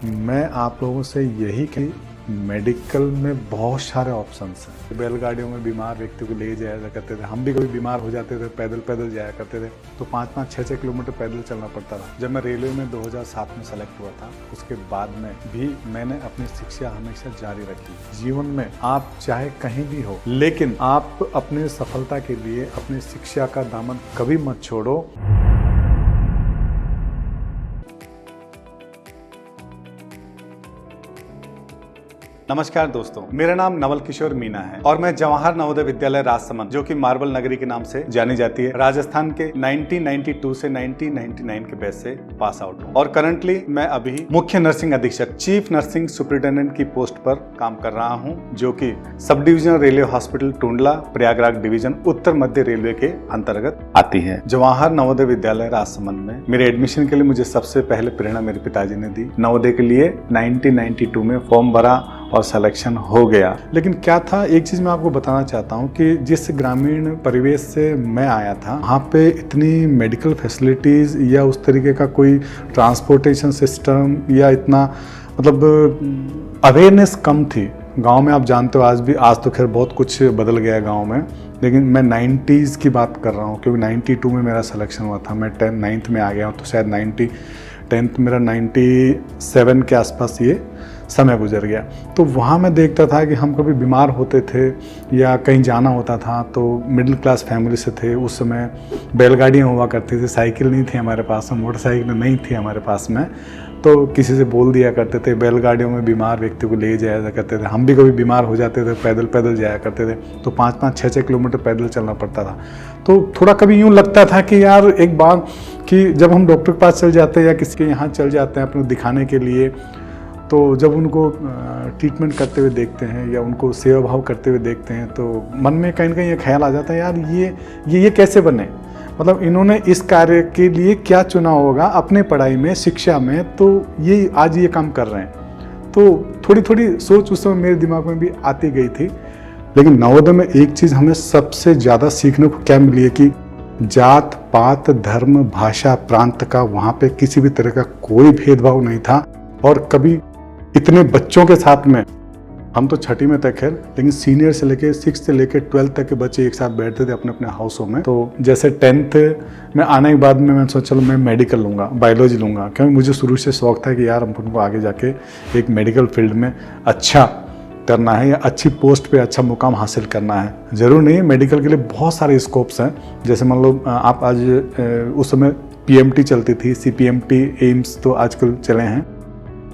मैं आप लोगों से यही कि मेडिकल में बहुत सारे ऑप्शंस हैं। बैलगाड़ियों में बीमार व्यक्ति को ले जाया करते थे, हम भी कभी बीमार हो जाते थे, पैदल जाया करते थे, तो 5-5, 6-6 किलोमीटर पैदल चलना पड़ता था। जब मैं रेलवे में 2007 में सेलेक्ट हुआ था, उसके बाद में भी मैंने अपनी शिक्षा हमेशा जारी रखी। जीवन में आप चाहे कहीं भी हो, लेकिन आप अपनी सफलता के लिए अपनी शिक्षा का दामन कभी मत छोड़ो। नमस्कार दोस्तों, मेरा नाम नवल किशोर मीना है और मैं जवाहर नवोदय विद्यालय राजसमंद, जो कि मार्बल नगरी के नाम से जानी जाती है, राजस्थान के 1992 से 1999 के बैच से पास आउट हूँ और करंटली मैं अभी मुख्य नर्सिंग अधीक्षक चीफ नर्सिंग सुपरिटेंडेंट की पोस्ट पर काम कर रहा हूँ, जो कि sub divisional railway hospital Tundla, Prayagraj division, उत्तर मध्य रेलवे के अंतर्गत आती है। जवाहर नवोदय विद्यालय राजसमंद में मेरे एडमिशन के लिए मुझे सबसे पहले प्रेरणा मेरे पिताजी ने दी। नवोदय के लिए 1992 में फॉर्म भरा और सिलेक्शन हो गया। लेकिन क्या था, एक चीज मैं आपको बताना चाहता हूँ कि जिस ग्रामीण परिवेश से मैं आया था, वहाँ पे इतनी मेडिकल फैसिलिटीज या उस तरीके का कोई ट्रांसपोर्टेशन सिस्टम या इतना मतलब अवेयरनेस कम थी। गांव में आप जानते हो, आज तो खैर बहुत कुछ बदल गया है गांव में, लेकिन मैं 90s की बात कर रहा हूँ क्योंकि 92 में मेरा सिलेक्शन हुआ था। मैं 9th में आ गया हूँ, तो शायद 10th मेरा 97 के आसपास ये समय गुजर गया। तो वहाँ मैं देखता था कि हम कभी बीमार होते थे या कहीं जाना होता था तो मिडिल क्लास फैमिली से थे। उस समय बैलगाड़ियाँ हुआ करती थी, साइकिल नहीं थी हमारे पास में, मोटरसाइकिल नहीं थी हमारे पास में, तो किसी से बोल दिया करते थे। बैलगाड़ियों में बीमार व्यक्ति को ले जाया करते थे, हम भी कभी बीमार हो जाते थे, पैदल जाया करते थे, तो 5-5, 6-6 किलोमीटर पैदल चलना पड़ता था। तो थोड़ा कभी यूँ लगता था कि यार एक बार कि जब हम डॉक्टर के पास चल जाते हैं या किसी के यहाँ चल जाते हैं अपने दिखाने के लिए, तो जब उनको ट्रीटमेंट करते हुए देखते हैं या उनको सेवा भाव करते हुए देखते हैं, तो मन में कहीं ना कहीं ये ख्याल आ जाता है, यार ये कैसे बने, मतलब इन्होंने इस कार्य के लिए क्या चुना होगा अपने पढ़ाई में, शिक्षा में, तो ये आज ये काम कर रहे हैं। तो थोड़ी सोच उस समय मेरे दिमाग में भी आती गई थी। लेकिन नवोदय में एक चीज़ हमें सबसे ज़्यादा सीखने को क्या मिली है कि जात पात, धर्म, भाषा, प्रांत का वहाँ पे किसी भी तरह का कोई भेदभाव नहीं था। और कभी इतने बच्चों के साथ में, हम तो छठी में थे खैर, लेकिन सीनियर से लेके 6th से लेके 12th तक के बच्चे एक साथ बैठते थे अपने अपने हाउसों में। तो जैसे 10th में आने के बाद में मैं सोचा चलो मैं मेडिकल लूँगा, बायोलॉजी लूँगा, क्योंकि मुझे शुरू से शौक था कि यार हमको आगे जाके एक मेडिकल फील्ड में अच्छा करना है या अच्छी पोस्ट पे अच्छा मुकाम हासिल करना है। ज़रूर नहीं, मेडिकल के लिए बहुत सारे स्कोप्स हैं। जैसे मान लो आप आज उस समय PMT चलती थी, CPMT, एम्स तो आजकल चले हैं,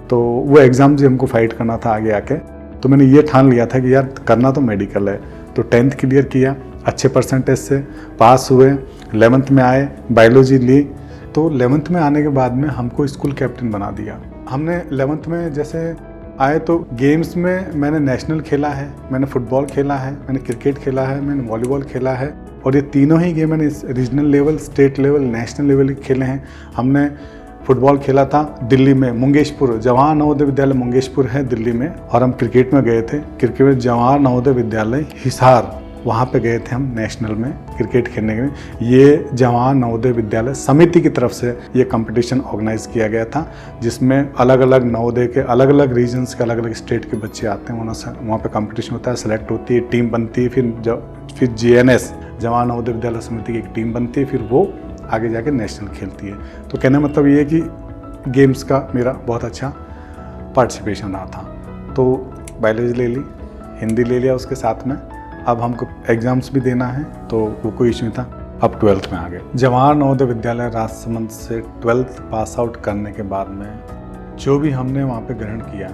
तो वो एग्ज़ाम जो हमको फाइट करना था आगे आके, तो मैंने ये ठान लिया था कि यार करना तो मेडिकल है। तो 10th क्लियर किया, अच्छे परसेंटेज से पास हुए, 11th में आए, बायोलॉजी ली। तो 11th में आने के बाद में हमको स्कूल कैप्टन बना दिया। हमने 11th में जैसे आए तो गेम्स में मैंने नेशनल खेला है, मैंने फुटबॉल खेला है, मैंने क्रिकेट खेला है, मैंने वॉलीबॉल खेला है, और ये तीनों ही गेम मैंने regional level, state level, national level खेले हैं। हमने फुटबॉल खेला था दिल्ली में, मुंगेशपुर, जवाहर नवोदय विद्यालय मुंगेशपुर है दिल्ली में, और हम क्रिकेट में गए थे, क्रिकेट में जवाहर नवोदय विद्यालय हिसार, वहाँ पे गए थे हम नेशनल में क्रिकेट खेलने के लिए। ये जवाहर नवोदय विद्यालय समिति की तरफ से ये कंपटीशन ऑर्गेनाइज किया गया था, जिसमें अलग अलग नवोदय के अलग अलग रीजन्स के अलग अलग स्टेट के बच्चे आते हैं, वहाँ पे कंपटीशन होता है, सेलेक्ट होती है, टीम बनती है, फिर GNS, जवाहर नवोदय विद्यालय समिति की एक टीम बनती है, फिर वो आगे जाके नेशनल खेलती है। तो कहने मतलब ये है कि गेम्स का मेरा बहुत अच्छा पार्टिसिपेशन रहा था। तो बायोलॉजी ले ली, हिंदी ले लिया उसके साथ में। अब हमको एग्ज़ाम्स भी देना है, तो वो कोई इश्यू था। अब 12th में आ गए। जवाहर नवोदय विद्यालय राजसमंद से 12th पास आउट करने के बाद में जो भी हमने वहाँ पे ग्रहण किया,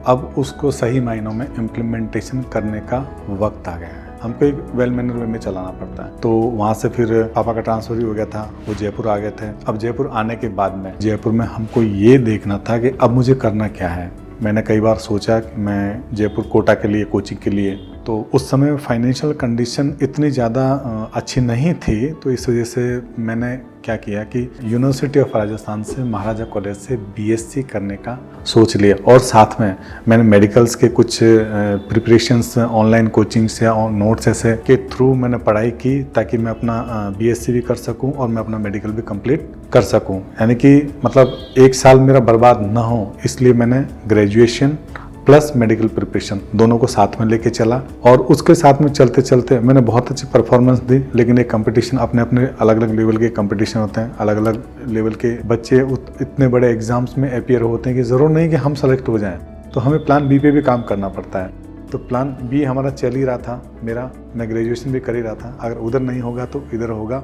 अब उसको सही मायनों में इम्प्लीमेंटेशन करने का वक्त आ गया है। हमको एक वेल मैनर वे में चलाना पड़ता है। तो वहाँ से फिर पापा का ट्रांसफ़र भी हो गया था, वो जयपुर आ गए थे। अब जयपुर आने के बाद में जयपुर में हमको ये देखना था कि अब मुझे करना क्या है। मैंने कई बार सोचा कि मैं जयपुर कोटा के लिए, कोचिंग के लिए, तो उस समय फाइनेंशियल कंडीशन इतनी ज़्यादा अच्छी नहीं थी, तो इस वजह से मैंने क्या किया कि यूनिवर्सिटी ऑफ राजस्थान से महाराजा कॉलेज से बीएससी करने का सोच लिया, और साथ में मैंने मेडिकल्स के कुछ प्रिपरेशंस ऑनलाइन कोचिंग से और नोट्स ऐसे के थ्रू मैंने पढ़ाई की, ताकि मैं अपना बीएससी भी कर सकूं और मैं अपना मेडिकल भी कंप्लीट कर सकूं। यानी कि मतलब 1 साल मेरा बर्बाद ना हो, इसलिए मैंने ग्रेजुएशन प्लस मेडिकल प्रिपरेशन दोनों को साथ में लेके चला, और उसके साथ में चलते चलते मैंने बहुत अच्छी परफॉर्मेंस दी। लेकिन एक कंपटीशन, अपने अपने अलग अलग लेवल के कंपटीशन होते हैं, अलग अलग लेवल के बच्चे इतने बड़े एग्जाम्स में अपियर होते हैं कि ज़रूर नहीं कि हम सेलेक्ट हो जाएं, तो हमें प्लान बी पे भी काम करना पड़ता है। तो प्लान बी हमारा चल ही रहा था मेरा, मैं ग्रेजुएशन भी कर ही रहा था, अगर उधर नहीं होगा तो इधर होगा।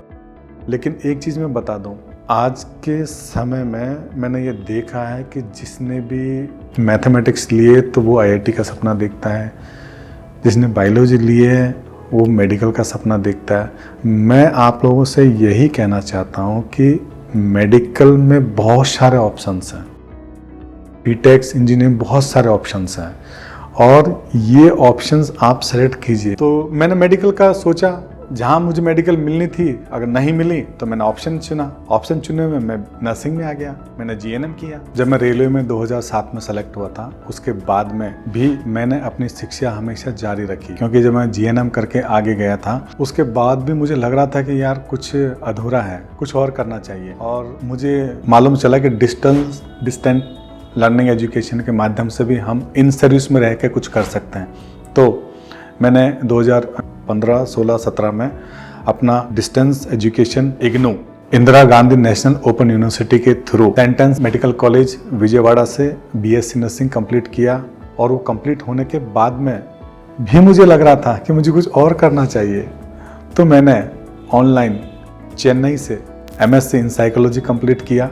लेकिन एक चीज़ मैं बता दूँ, आज के समय में मैंने ये देखा है कि जिसने भी मैथमेटिक्स लिए तो वो आईआईटी का सपना देखता है, जिसने बायोलॉजी लिए है वो मेडिकल का सपना देखता है। मैं आप लोगों से यही कहना चाहता हूँ कि मेडिकल में बहुत सारे ऑप्शंस हैं, बीटेक्स इंजीनियरिंग बहुत सारे ऑप्शंस हैं, और ये ऑप्शंस आप सेलेक्ट कीजिए। तो मैंने मेडिकल का सोचा, जहाँ मुझे मेडिकल मिलनी थी, अगर नहीं मिली तो मैंने ऑप्शन चुना। ऑप्शन चुने में मैं नर्सिंग में आ गया, मैंने जीएनएम किया। जब मैं रेलवे में 2007 में सेलेक्ट हुआ था, उसके बाद में भी मैंने अपनी शिक्षा हमेशा जारी रखी, क्योंकि जब मैं जीएनएम करके आगे गया था, उसके बाद भी मुझे लग रहा था कि यार कुछ अधूरा है, कुछ और करना चाहिए। और मुझे मालूम चला कि डिस्टेंट लर्निंग एजुकेशन के माध्यम से भी हम इन सर्विस में रह के कुछ कर सकते हैं। तो मैंने 2015, 16, 17 में अपना distance education IGNOU Indira Gandhi national open university के थ्रू सेंटेंस मेडिकल कॉलेज विजयवाड़ा से बीएससी नर्सिंग कंप्लीट किया। और वो कंप्लीट होने के बाद में भी मुझे लग रहा था कि मुझे कुछ और करना चाहिए, तो मैंने ऑनलाइन चेन्नई से एमएससी इन साइकोलॉजी कंप्लीट किया।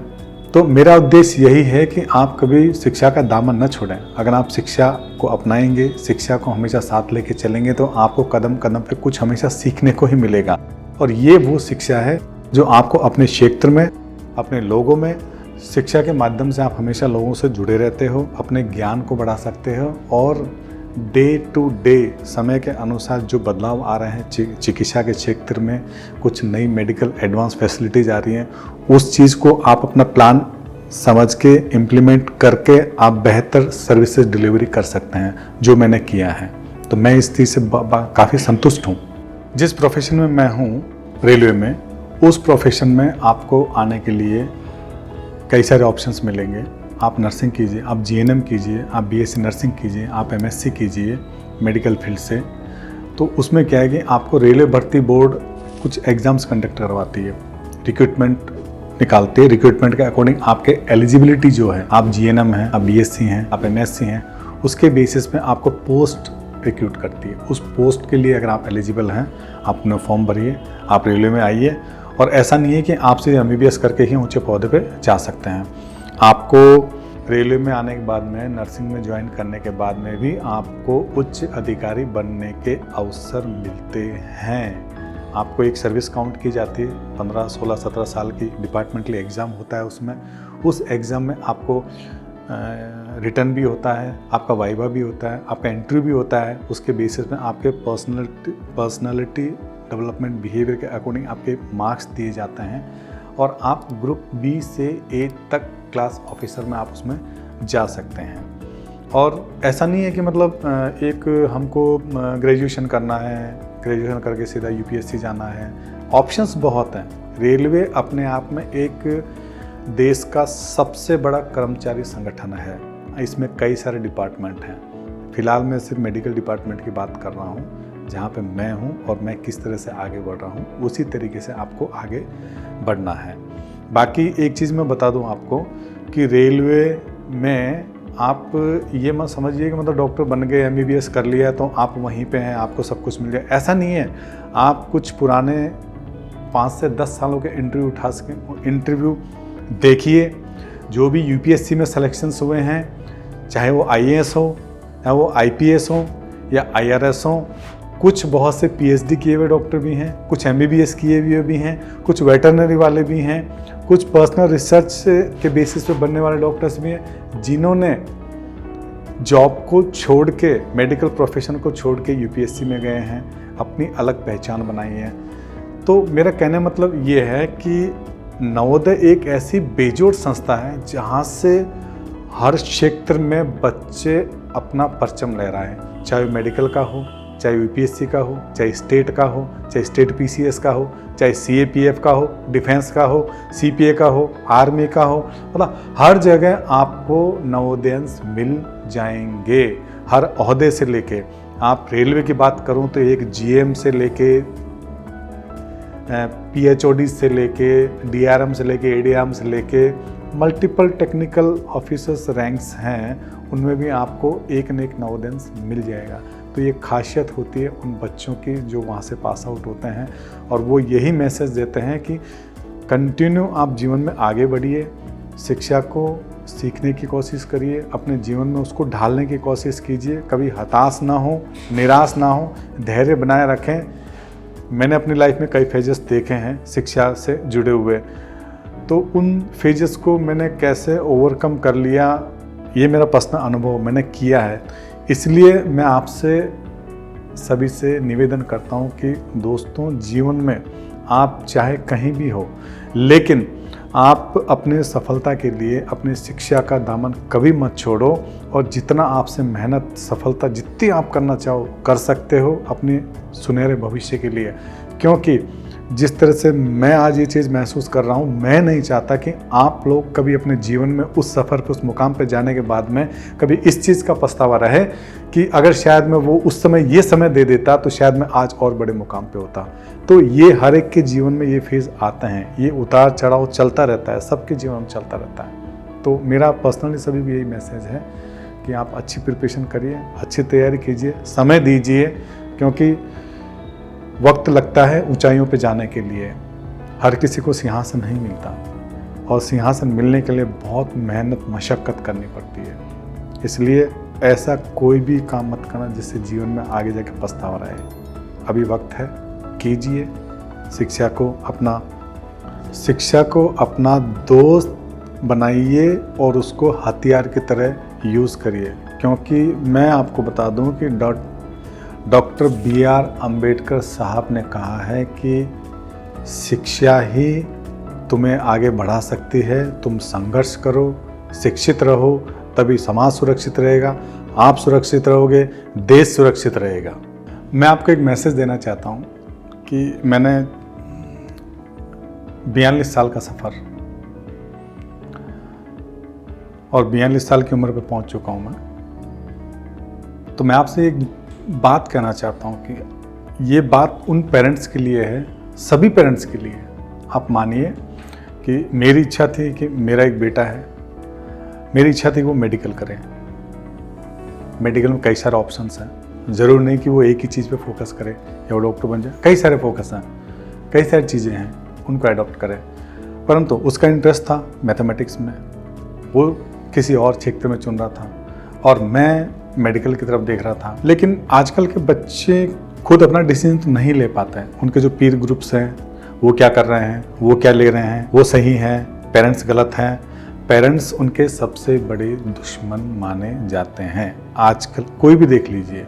तो मेरा उद्देश्य यही है कि आप कभी शिक्षा का दामन न छोड़ें। अगर आप शिक्षा को अपनाएंगे, शिक्षा को हमेशा साथ लेके चलेंगे, तो आपको कदम कदम पे कुछ हमेशा सीखने को ही मिलेगा। और ये वो शिक्षा है जो आपको अपने क्षेत्र में, अपने लोगों में, शिक्षा के माध्यम से आप हमेशा लोगों से जुड़े रहते हो, अपने ज्ञान को बढ़ा सकते हो, और डे टू डे समय के अनुसार जो बदलाव आ रहे हैं चिकित्सा के क्षेत्र में, कुछ नई मेडिकल एडवांस फैसिलिटीज आ रही हैं, उस चीज़ को आप अपना प्लान समझ के इम्प्लीमेंट करके आप बेहतर सर्विसेज डिलीवरी कर सकते हैं, जो मैंने किया है। तो मैं इस चीज़ से काफ़ी संतुष्ट हूँ। जिस प्रोफेशन में मैं हूँ रेलवे में, उस प्रोफेशन में आपको आने के लिए कई सारे ऑप्शंस मिलेंगे। आप नर्सिंग कीजिए, आप जीएनएम कीजिए, आप बीएससी नर्सिंग कीजिए, आप एमएससी कीजिए मेडिकल फील्ड से। तो उसमें क्या है कि आपको रेलवे भर्ती बोर्ड कुछ एग्ज़ाम्स कंडक्ट करवाती है, रिक्रूटमेंट निकालती है। रिक्रूटमेंट के अकॉर्डिंग आपके एलिजिबिलिटी जो है, आप जीएनएम हैं, आप बीएससी हैं, आप एमएससी हैं, उसके बेसिस पे आपको पोस्ट रिक्रूट करती है। उस पोस्ट के लिए अगर आप एलिजिबल हैं, आप अपना फॉर्म भरिए, आप रेलवे में आइए। और ऐसा नहीं है कि आप सीधे एमबीबीएस करके ही ऊंचे पौधे पे जा सकते हैं। आपको रेलवे में आने के बाद में, नर्सिंग में ज्वाइन करने के बाद में भी आपको उच्च अधिकारी बनने के अवसर मिलते हैं। आपको एक सर्विस काउंट की जाती है, 15, 16, 17 साल की डिपार्टमेंटल एग्ज़ाम होता है उसमें। उस एग्ज़ाम में आपको रिटर्न भी होता है, आपका वाइवा भी होता है, आपका इंटरव्यू भी होता है। उसके बेसिस में आपके पर्सनालिटी डेवलपमेंट बिहेवियर के अकॉर्डिंग आपके मार्क्स दिए जाते हैं, और आप ग्रुप बी से ए तक क्लास ऑफिसर में आप उसमें जा सकते हैं। और ऐसा नहीं है कि मतलब एक हमको ग्रेजुएशन करना है, ग्रेजुएशन करके सीधा यूपीएससी जाना है। ऑप्शंस बहुत हैं। रेलवे अपने आप में एक देश का सबसे बड़ा कर्मचारी संगठन है। इसमें कई सारे डिपार्टमेंट हैं। फिलहाल मैं सिर्फ मेडिकल डिपार्टमेंट की बात कर रहा हूँ, जहाँ पे मैं हूँ और मैं किस तरह से आगे बढ़ रहा हूँ, उसी तरीके से आपको आगे बढ़ना है। बाकी एक चीज़ मैं बता दूँ आपको कि रेलवे में आप ये मत समझिए कि मतलब डॉक्टर बन गए, एमबीबीएस कर लिया तो आप वहीं पे हैं, आपको सब कुछ मिल गया। ऐसा नहीं है। आप कुछ पुराने 5 से 10 सालों के इंटरव्यू देखिए। जो भी यूपीएससी में सिलेक्शंस हुए हैं, चाहे वो आईएएस हो, चाहे वो आईपीएस हो या आईआरएस हो, कुछ बहुत से पीएचडी किए हुए डॉक्टर भी हैं, कुछ एमबीबीएस किए हुए भी हैं, कुछ वेटरनरी वाले भी हैं, कुछ पर्सनल रिसर्च के बेसिस पे बनने वाले डॉक्टर्स भी हैं, जिन्होंने जॉब को छोड़ के, मेडिकल प्रोफेशन को छोड़ के यूपीएससी में गए हैं, अपनी अलग पहचान बनाई है। तो मेरा कहने मतलब ये है कि नवोदय एक ऐसी बेजोड़ संस्था है जहाँ से हर क्षेत्र में बच्चे अपना परचम लहराएं, चाहे मेडिकल का हो, चाहे यूपीएससी का हो, चाहे स्टेट का हो, चाहे स्टेट पीसीएस का हो, चाहे सीएपीएफ का हो, डिफेंस का हो, सीपीए का हो, आर्मी का हो, मतलब हर जगह आपको नवोदयंस मिल जाएंगे। हर ओहदे से लेके, आप रेलवे की बात करूं तो एक जीएम से लेके पीएचओडी से लेके डीआरएम से लेके एडीआरएम से लेके मल्टीपल टेक्निकल ऑफिसर्स रैंक्स हैं, उनमें भी आपको एक न एक नवोदयंस मिल जाएगा। तो ये खासियत होती है उन बच्चों की जो वहाँ से पास आउट होते हैं, और वो यही मैसेज देते हैं कि कंटिन्यू आप जीवन में आगे बढ़िए, शिक्षा को सीखने की कोशिश करिए, अपने जीवन में उसको ढालने की कोशिश कीजिए, कभी हताश ना हो, निराश ना हो, धैर्य बनाए रखें। मैंने अपनी लाइफ में कई फेजेस देखे हैं शिक्षा से जुड़े हुए, तो उन फेजेस को मैंने कैसे ओवरकम कर लिया, ये मेरा पर्सनल अनुभव मैंने किया है। इसलिए मैं आपसे सभी से निवेदन करता हूँ कि दोस्तों, जीवन में आप चाहे कहीं भी हो, लेकिन आप अपने सफलता के लिए अपनी शिक्षा का दामन कभी मत छोड़ो, और जितना आपसे मेहनत, सफलता जितनी आप करना चाहो कर सकते हो अपने सुनहरे भविष्य के लिए। क्योंकि जिस तरह से मैं आज ये चीज़ महसूस कर रहा हूँ, मैं नहीं चाहता कि आप लोग कभी अपने जीवन में उस सफ़र पे, उस मुकाम पे जाने के बाद में कभी इस चीज़ का पछतावा रहे कि अगर शायद मैं वो उस समय ये समय दे देता तो शायद मैं आज और बड़े मुकाम पे होता। तो ये हर एक के जीवन में ये फेज़ आते हैं, ये उतार चढ़ाव चलता रहता है, सबके जीवन में चलता रहता है। तो मेरा पर्सनली सभी को यही मैसेज है कि आप अच्छी प्रिपरेशन करिए, अच्छी तैयारी कीजिए, समय दीजिए, क्योंकि वक्त लगता है ऊंचाइयों पे जाने के लिए। हर किसी को सिंहासन नहीं मिलता, और सिंहासन मिलने के लिए बहुत मेहनत, मशक्क़त करनी पड़ती है। इसलिए ऐसा कोई भी काम मत करना जिससे जीवन में आगे जाके पछतावा रहे। अभी वक्त है, कीजिए। शिक्षा को अपना दोस्त बनाइए और उसको हथियार की तरह यूज़ करिए। क्योंकि मैं आपको बता दूं कि डॉक्टर B.R. अम्बेडकर साहब ने कहा है कि शिक्षा ही तुम्हें आगे बढ़ा सकती है। तुम संघर्ष करो, शिक्षित रहो, तभी समाज सुरक्षित रहेगा, आप सुरक्षित रहोगे, देश सुरक्षित रहेगा। मैं आपको एक मैसेज देना चाहता हूँ कि मैंने 42 साल का सफ़र, और 42 साल की उम्र पे पहुँच चुका हूँ मैं। तो मैं आपसे एक बात कहना चाहता हूँ कि ये बात उन पेरेंट्स के लिए है, सभी पेरेंट्स के लिए। आप मानिए कि मेरी इच्छा थी कि मेरा एक बेटा है, मेरी इच्छा थी कि वो मेडिकल करे। मेडिकल में कई सारे ऑप्शंस हैं, ज़रूर नहीं कि वो एक ही चीज़ पे फोकस करे या वो डॉक्टर बन जाए। कई सारे फोकस हैं, कई सारी चीज़ें हैं, उनको अडॉप्ट करे। परंतु उसका इंटरेस्ट था मैथमेटिक्स में, वो किसी और क्षेत्र में चुन रहा था, और मैं मेडिकल की तरफ देख रहा था। लेकिन आजकल के बच्चे खुद अपना डिसीजन तो नहीं ले पाते हैं। उनके जो पीर ग्रुप्स हैं वो क्या कर रहे हैं, वो क्या ले रहे हैं, वो सही हैं, पेरेंट्स गलत हैं। पेरेंट्स उनके सबसे बड़े दुश्मन माने जाते हैं। आजकल कोई भी देख लीजिए,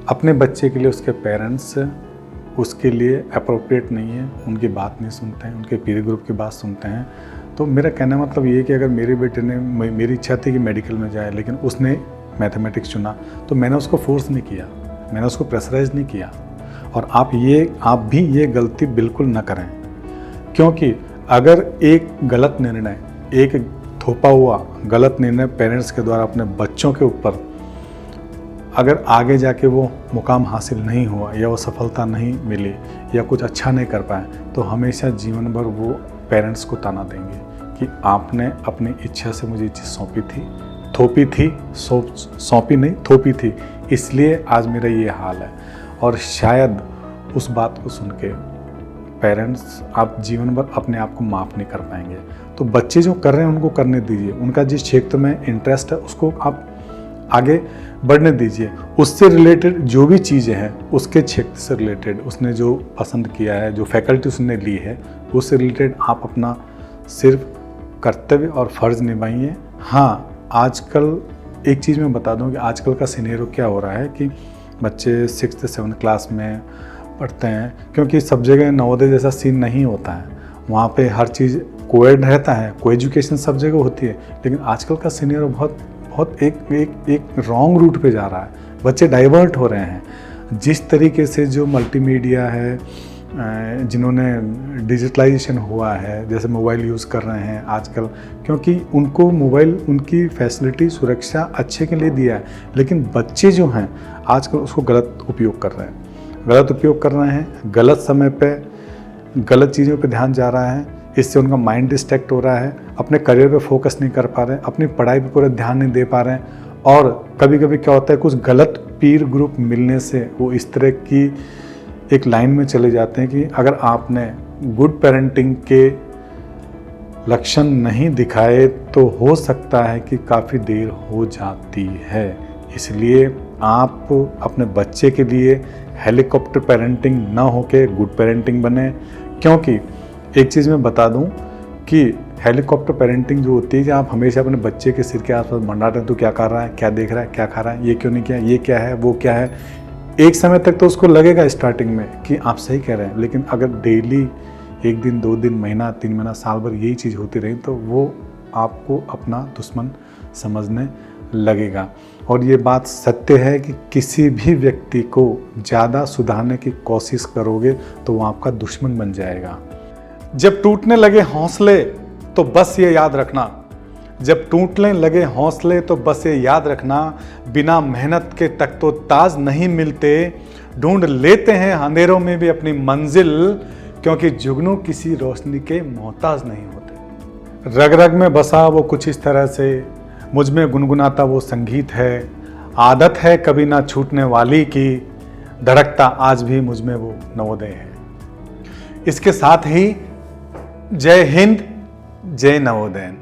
अपने बच्चे के लिए उसके पेरेंट्स उसके लिए अप्रोप्रिएट नहीं है, उनकी बात नहीं सुनते हैं, उनके पीर ग्रुप की बात सुनते हैं। तो मेरा कहना मतलब ये है कि अगर मेरे बेटे ने, मेरी इच्छा थी कि मेडिकल में जाए, लेकिन उसने मैथमेटिक्स चुना, तो मैंने उसको फोर्स नहीं किया, मैंने उसको प्रेशराइज नहीं किया। और आप भी ये गलती बिल्कुल ना करें, क्योंकि अगर एक गलत निर्णय, एक थोपा हुआ गलत निर्णय पेरेंट्स के द्वारा अपने बच्चों के ऊपर, अगर आगे जाके वो मुकाम हासिल नहीं हुआ या वो सफलता नहीं मिली या कुछ अच्छा नहीं कर पाए, तो हमेशा जीवन भर वो पेरेंट्स को ताना देंगे कि आपने अपनी इच्छा से मुझे ये चीज़ सौंपी थी, सौंपी नहीं, थोपी थी, इसलिए आज मेरा ये हाल है। और शायद उस बात को सुन के पेरेंट्स आप जीवन भर अपने आप को माफ़ नहीं कर पाएंगे। तो बच्चे जो कर रहे हैं उनको करने दीजिए, उनका जिस क्षेत्र में इंटरेस्ट है उसको आप आगे बढ़ने दीजिए। उससे रिलेटेड जो भी चीज़ें हैं, उसके क्षेत्र से रिलेटेड उसने जो पसंद किया है, जो फैकल्टी उसने ली है, उससे रिलेटेड आप अपना सिर्फ कर्तव्य और फ़र्ज़ निभाइए। हाँ, आजकल एक चीज़ मैं बता दूं कि आजकल का सिनेरियो क्या हो रहा है कि बच्चे 6th 7th क्लास में पढ़ते हैं, क्योंकि सब जगह नवोदय जैसा सीन नहीं होता है। वहाँ पे हर चीज़ कोएड रहता है, को एजुकेशन सब जगह होती है। लेकिन आजकल का सीनियर बहुत एक रॉन्ग रूट पे जा रहा है, बच्चे डाइवर्ट हो रहे हैं। जिस तरीके से जो मल्टीमीडिया है, जिन्होंने डिजिटलाइजेशन हुआ है, जैसे मोबाइल यूज़ कर रहे हैं आजकल, क्योंकि उनको मोबाइल उनकी फैसिलिटी सुरक्षा अच्छे के लिए दिया है, लेकिन बच्चे जो हैं आजकल उसको गलत उपयोग कर रहे हैं, गलत समय पे गलत चीज़ों पे ध्यान जा रहा है। इससे उनका माइंड डिस्ट्रैक्ट हो रहा है, अपने करियर पे फोकस नहीं कर पा रहे हैं, अपनी पढ़ाई पे पूरा ध्यान नहीं दे पा रहे हैं। और कभी कभी क्या होता है, कुछ गलत पीर ग्रुप मिलने से वो इस तरह की एक लाइन में चले जाते हैं कि अगर आपने गुड पेरेंटिंग के लक्षण नहीं दिखाए तो हो सकता है कि काफ़ी देर हो जाती है। इसलिए आप अपने बच्चे के लिए हेलीकॉप्टर पेरेंटिंग ना होके गुड पेरेंटिंग बने। क्योंकि एक चीज़ मैं बता दूं कि हेलीकॉप्टर पेरेंटिंग जो होती है कि आप हमेशा अपने बच्चे के सिर के आसपास मंडराते हैं, तो क्या कर रहा है, क्या देख रहा है, क्या खा रहा है, ये क्यों नहीं किया, ये क्या है, वो क्या है। एक समय तक तो उसको लगेगा स्टार्टिंग में कि आप सही कह रहे हैं, लेकिन अगर डेली 1 दिन 2 दिन महीना 3 महीना साल भर यही चीज़ होती रही तो वो आपको अपना दुश्मन समझने लगेगा। और ये बात सत्य है कि किसी भी व्यक्ति को ज़्यादा सुधारने की कोशिश करोगे तो वो आपका दुश्मन बन जाएगा। जब टूटने लगे हौसले तो बस ये याद रखना, बिना मेहनत के तक तो ताज नहीं मिलते, ढूंढ लेते हैं अंधेरों में भी अपनी मंजिल, क्योंकि जुगनू किसी रोशनी के मोहताज नहीं होते। रग रग में बसा वो कुछ इस तरह से, मुझ में गुनगुनाता वो संगीत है, आदत है कभी ना छूटने वाली की, धड़कता आज भी मुझ में वो नवोदय है। इसके साथ ही जय हिंद, जय नवोदय।